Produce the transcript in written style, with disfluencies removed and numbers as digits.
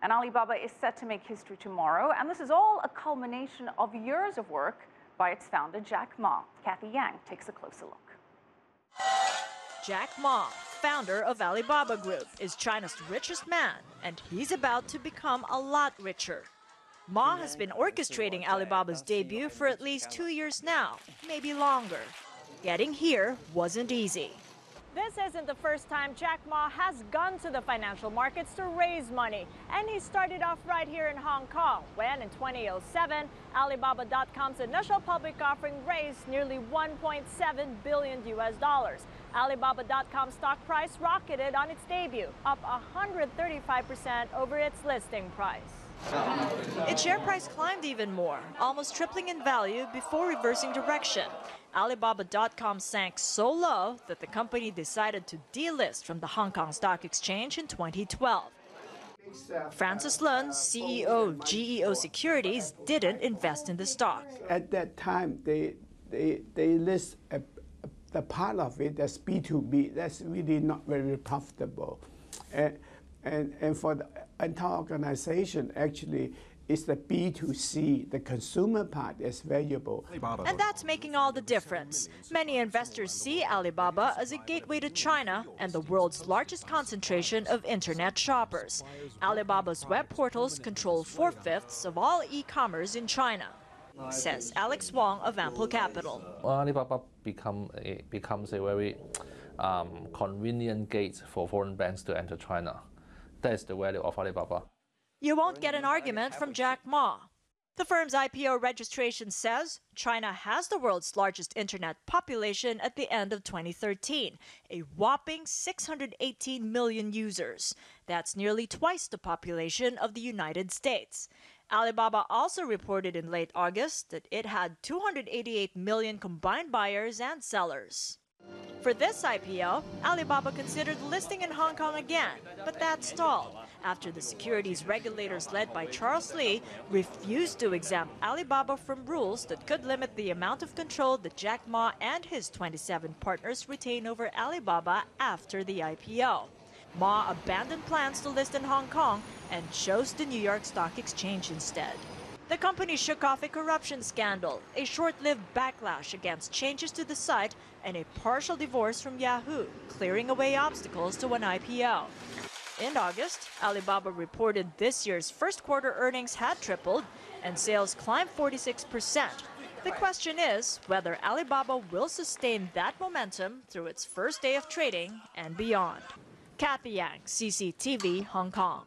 And Alibaba is set to make history tomorrow, and this is all a culmination of years of work by its founder, Jack Ma. Cathy takes a closer look. Jack Ma, founder of Alibaba Group, is China's richest man, and he's about to become a lot richer. Ma has been orchestrating Alibaba's debut for at least 2 years now, maybe longer. Getting here wasn't easy. This isn't the first time Jack Ma has gone to the financial markets to raise money. And he started off right here in Hong Kong when, in 2007, Alibaba.com's initial public offering raised nearly $1.7 billion. Alibaba.com stock price rocketed on its debut, up 135% over its listing price. Its share price climbed even more, almost tripling in value before reversing direction. Alibaba.com sank so low that the company decided to delist from the Hong Kong Stock Exchange in 2012. Francis Lun, CEO, GEO Securities, didn't invest in the stock. At that time, they list the part of it as B2B. That's really not very profitable. And for the entire organization, actually, it's the B2C, the consumer part is valuable. And that's making all the difference. Many investors see Alibaba as a gateway to China and the world's largest concentration of internet shoppers. Alibaba's web portals control 4/5 of all e-commerce in China, says Alex Wong of Ample Capital. Alibaba becomes a very convenient gate for foreign banks to enter China. That is the value of Alibaba. You won't get an argument from Jack Ma. The firm's IPO registration says China has the world's largest internet population at the end of 2013, a whopping 618 million users. That's nearly twice the population of the United States. Alibaba also reported in late August that it had 288 million combined buyers and sellers. For this IPO, Alibaba considered listing in Hong Kong again, but that stalled after the securities regulators led by Charles Lee refused to exempt Alibaba from rules that could limit the amount of control that Jack Ma and his 27 partners retain over Alibaba after the IPO. Ma abandoned plans to list in Hong Kong and chose the New York Stock Exchange instead. The company shook off a corruption scandal, a short-lived backlash against changes to the site, and a partial divorce from Yahoo, clearing away obstacles to an IPO. In August, Alibaba reported this year's first quarter earnings had tripled and sales climbed 46%. The question is whether Alibaba will sustain that momentum through its first day of trading and beyond. Cathy, CCTV, Hong Kong.